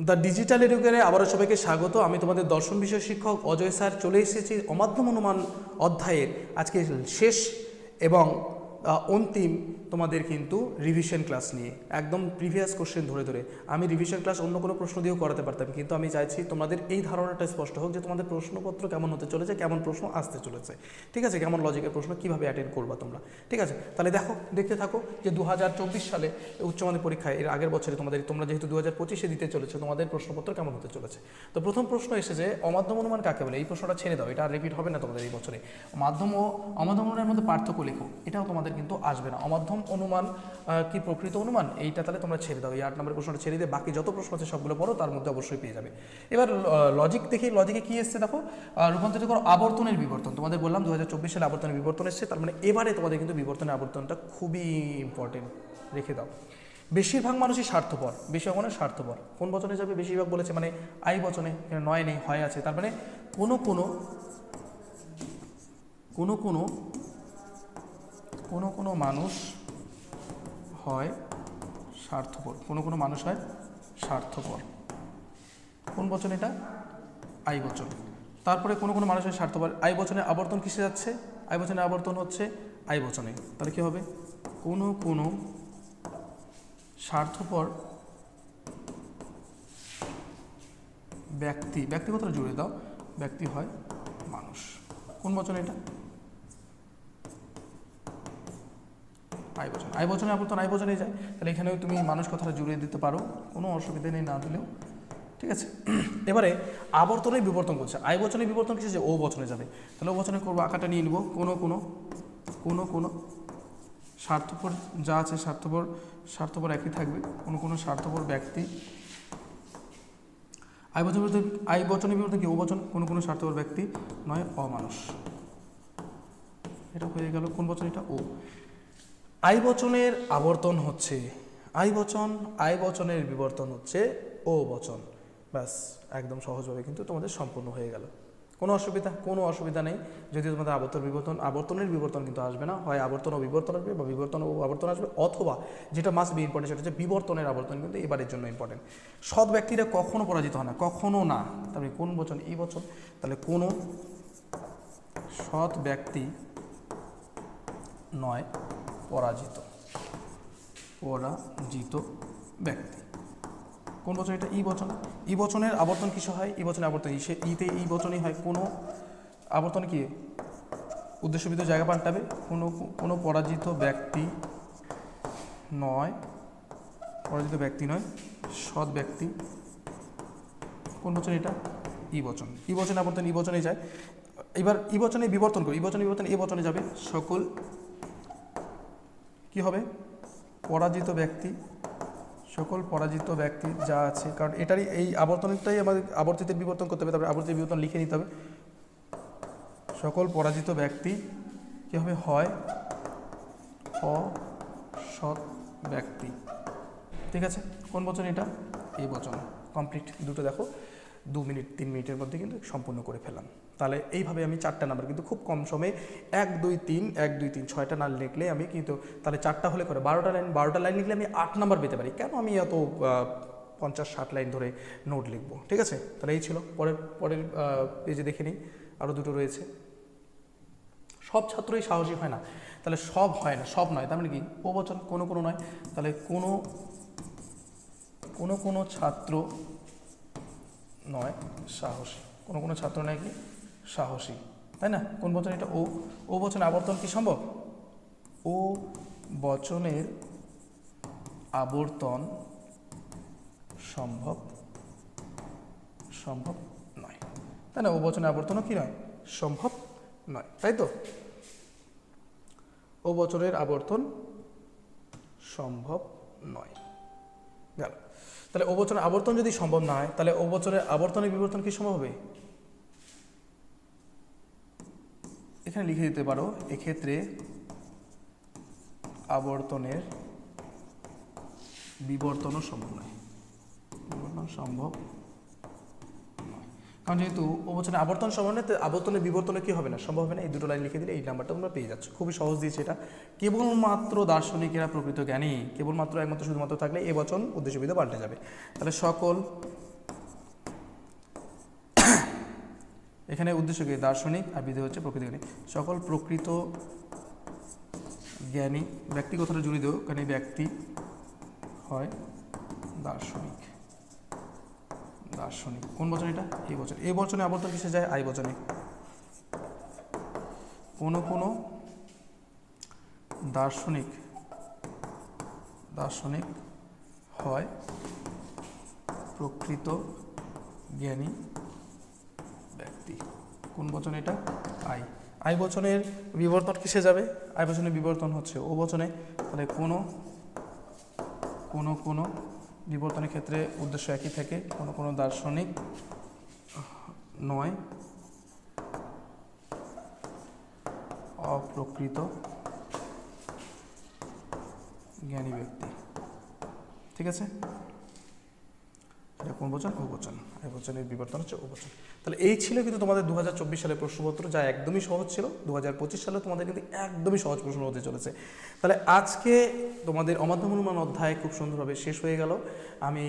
The digital এডুকেশনে আবারও সবাইকে স্বাগত। আমি তোমাদের দর্শন বিষয় শিক্ষক অজয় স্যার চলে এসেছি অমাধ্যম অনুমান অধ্যায়ের আজকে শেষ এবং অন্তিম তোমাদের কিন্তু রিভিশন ক্লাস নিয়ে একদম প্রিভিয়াস কোশ্চেন ধরে ধরে। আমি রিভিশন ক্লাস অন্য কোনো প্রশ্ন দিয়েও করাতে পারতাম, কিন্তু আমি চাইছি তোমাদের এই ধারণাটা স্পষ্ট হোক যে তোমাদের প্রশ্নপত্র কেমন হতে চলেছে, কেমন প্রশ্ন আসতে চলেছে, ঠিক আছে, কেমন লজিকের প্রশ্ন কীভাবে অ্যাটেন্ড করবা তোমরা, ঠিক আছে। তাহলে দেখতে থাকো যে 2024 সালে উচ্চ মাধ্যমিক পরীক্ষায় এর আগের বছরে তোমরা যেহেতু 2025-এ দিতে চলেছে, তোমাদের প্রশ্নপত্র কেমন হতে চলেছে। তো প্রথম প্রশ্ন এসেছে অমাধ্যম অনুমান কাকে বলে। এই প্রশ্নটা ছেড়ে দাও, এটা আর রিপিট হবে না তোমাদের এই বছরে। মাধ্যম ও অমাধ্যম অনুমানের মধ্যে পার্থক্য লেখো, এটাও তোমাদের কিন্তু আসবে না। অমাধ্যম অনুমান কি প্রকৃত অনুমান, এইটা তাহলে তোমরা ছেড়ে দাও। এই 8 নম্বরের প্রশ্নটা ছেড়ে দিয়ে বাকি যত প্রশ্ন আছে সবগুলো পড়ো, তার মধ্যে অবশ্যই পেয়ে যাবে। এবার লজিক দেখি, লজিকে কি এসছে দেখো, রূপান্তরিত করো আবর্তনের বিবর্তন। তোমাদের বললাম 2024 সালে আবর্তনের বিবর্তন এসছে, তার মানে এবারে তোমাদের কিন্তু বিবর্তনের আবর্তনটা খুবই ইম্পর্টেন্ট, রেখে দাও। বেশিরভাগ মানুষই স্বার্থপর, বেশিরভাগ মানুষ স্বার্থপর, কোন বচনে যাবে? বেশিরভাগ বলেছে, মানে আই বচনে, এখানে নয় নেই, হয় আছে, তার মানে কোনো মানুষ হয় স্বার্থপর, কোনো মানুষ হয় স্বার্থপর। কোন বচন এটা? আই বচন। তারপরে কোনো মানুষ হয় স্বার্থপর। আই বচনের আবর্তন কিসে যাচ্ছে? আই বচনের আবর্তন হচ্ছে আই বচনে। তাহলে কি হবে? কোনো স্বার্থপর ব্যক্তি কথাটা জুড়ে দাও, ব্যক্তি হয় মানুষ। কোন বচন এটা? আই বচন। আই বচনের আবর্তন আই বচনে যায়, তাহলে এখানেও তুমি মানুষ কথাটা জুড়ে দিতে পারো, কোনো অসুবিধা নেই না দিলেও, ঠিক আছে। এবারে আবর্তনের বিবর্তন করছে, আই বচনের বিবর্তন কিসে? ও বচনে যাবে। তাহলে ও বচনে করবো, আঁকাটা নিয়ে নিব। কোনো স্বার্থপর যা আছে, স্বার্থপর একই থাকবে। কোনো স্বার্থপর ব্যক্তি। আই বচনের বিবর্তন কি? ও বচন। কোনো স্বার্থপর ব্যক্তি নয় অমানুষ। এটা হয়ে গেল কোন বচন? এটা ও। আই বচনের আবর্তন হচ্ছে আই বচনের বিবর্তন হচ্ছে ও বচন। ব্যাস, একদম সহজভাবে কিন্তু তোমাদের সম্পূর্ণ হয়ে গেল। কোনো অসুবিধা নেই। যদি তোমাদের আবর্তনের বিবর্তন কিন্তু আসবে না, হয় আবর্তন ও বিবর্তন আসবে বা বিবর্তন ও আবর্তন আসবে, অথবা যেটা মাস্ট বি ইম্পর্টেন্ট সেটা হচ্ছে বিবর্তনের আবর্তন কিন্তু এবারের জন্য ইম্পর্টেন্ট। সৎ ব্যক্তিরা কখনো পরাজিত হয় না, কখনো না। তবে কোন বচন? এই বচন। তাহলে কোনো সৎ ব্যক্তি নয় পরাজিত ব্যক্তি। কোন বচন এটা? ই বচন। ই বচনের আবর্তন কিসে হয়? ই বচনের আবর্তন ইতে ই বচনই হয়। কোনো আবর্তন কি? উদ্দেশ্যবিধ জায়গা পাল্টাবে। কোনো পরাজিত ব্যক্তি নয় সৎ ব্যক্তি। কোন বচন এটা? ই বচন। ই বচনের আবর্তন ই বচনে যায়। এবার ই বচনে বিবর্তন করো, ই বচনে বিবর্তন এ বচনে যাবে। সকল কি হবে? পরাজিত ব্যক্তি যা আছে, কারণ এটারই এই আবর্তনটাই আমাদের আবর্তিতের বিবর্তন করতে হবে, তারপরে আবর্তিত বিবর্তন লিখে নিতে হবে। সকল পরাজিত ব্যক্তি কি হবে? হয় অসৎ ব্যক্তি, ঠিক আছে। কোন বচন এটা? এই বচন। কমপ্লিট। দুটো দেখো 2-3 মিনিটের মধ্যে কিন্তু সম্পূর্ণ করে ফেললাম। তাহলে এইভাবে আমি 4টা নাম্বার কিন্তু খুব কম সময়ে 1 2 3 6টা না লিখলে আমি কিন্তু, তাহলে 4টা হলে করে 12টা লাইন লিখলে আমি 8 নাম্বার পেতে পারি। কেন আমি এত 50-60 লাইন ধরে নোট লিখবো, ঠিক আছে। তাহলে এই ছিল। পরের পেজে দেখে নিই, আরও দুটো রয়েছে। সব ছাত্রই সাহসী হয় না, তাহলে সব হয় না, সব নয়, তার মানে কি? ও বচন। কোনো নয়, তাহলে কোনো ছাত্র নয় সাহসী। কোনো ছাত্র নয় কি? সাহসী, তাই না? কোন বচন এটা? ও বচনের আবর্তন কি সম্ভব? ও বচনের আবর্তন সম্ভব নয়, তাই না? ও বচনের আবর্তনও কি নয়? সম্ভব নয়, তাই তো? ও বচনের আবর্তন সম্ভব নয়, গেল। তাহলে ও বচনের আবর্তন যদি সম্ভব না হয়, তাহলে ও বচনের আবর্তনের বিবর্তন কি সম্ভব হবে? এখানে লিখে দিতে পারো, এক্ষেত্রে আবর্তনের বিবর্তনও সম্ভব নয়, কারণ যেহেতু ও বচনের আবর্তন সম্ভব নয়, আবর্তনের বিবর্তনে কি হবে না? সম্ভব হবে না। এই দুটো লাইন লিখে দিলে এই নাম্বারটা তোমরা পেয়ে যাচ্ছ। খুবই সহজ দিয়েছে এটা। কেবলমাত্র দার্শনিকেরা প্রকৃত জ্ঞানী, কেবলমাত্র একমাত্র শুধুমাত্র থাকলে এ বচন উদ্দেশ্যবিধ পাল্টে যাবে। তাহলে সকল এখানে উদ্দেশ্য কি দার্শনিক আর বিধেয় হচ্ছে প্রকৃত জ্ঞানী। সকল প্রকৃত জ্ঞানী ব্যক্তি কথাটা জুড়ে দেবো, কারণ এই ব্যক্তি হয় দার্শনিক। দার্শনিক কোন বচন এটা? এই বচন। এই বচনে আবর্তন কিসে যায়? আই বচনে। কোনো কোনো দার্শনিক হয় প্রকৃত জ্ঞানী ব্যক্তি। কোন বচন এটা? আই। আই বচনের বিবর্তন কিসে যাবে? আই বচনের বিবর্তন হচ্ছে ও বচনে। তাহলে কোনো কোনো কোনো বিবর্তনের ক্ষেত্রে উদ্দেশ্য একই থাকে, কোনো কোনো দার্শনিক নয় অপ্রকৃত জ্ঞানী ব্যক্তি। ঠিক আছে, এটা কোন বচন? ও বচন। এই বচনের বিবর্তন হচ্ছে ও বচন। তাহলে এই ছিল কিন্তু তোমাদের 2024 সালের প্রশ্নপত্র, যা একদমই সহজ ছিল। 2025 সালে তোমাদের কিন্তু একদমই সহজ প্রশ্ন হতে চলেছে। তাহলে আজকে তোমাদের অমাধ্যম অনুমান অধ্যায় খুব সুন্দরভাবে শেষ হয়ে গেল। আমি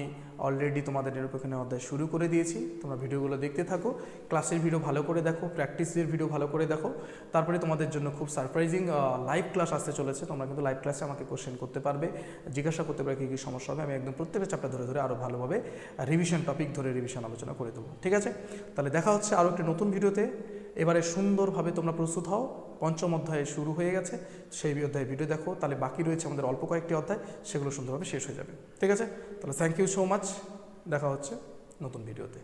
অলরেডি তোমাদের নিরপেক্ষণের অধ্যায় শুরু করে দিয়েছি। তোমরা ভিডিওগুলো দেখতে থাকো, ক্লাসের ভিডিও ভালো করে দেখো, প্র্যাকটিসের ভিডিও ভালো করে দেখো। তারপরে তোমাদের জন্য খুব সারপ্রাইজিং লাইভ ক্লাস আসতে চলেছে। তোমরা কিন্তু লাইভ ক্লাসে আমাকে কোশ্চেন করতে পারবে, জিজ্ঞাসা করতে পারবে কী কী সমস্যা হবে। আমি একদম প্রত্যেকটা চ্যাপ্টার ধরে ধরে আরও ভালোভাবে রিভিশন টপিক ধরে রিভিশন আলোচনা করে দেবো। ঠিক আছে, তাহলে দেখা হচ্ছে আরও একটি নতুন ভিডিওতে। এবারে সুন্দরভাবে তোমরা প্রস্তুত হও। পঞ্চম অধ্যায়ে শুরু হয়ে গেছে, সেই অধ্যায়ে ভিডিও দেখো। তাহলে বাকি রয়েছে আমাদের অল্প কয়েকটি অধ্যায়, সেগুলো সুন্দরভাবে শেষ হয়ে যাবে। ঠিক আছে, তাহলে থ্যাংক ইউ সো মাচ। দেখা হচ্ছে নতুন ভিডিওতে।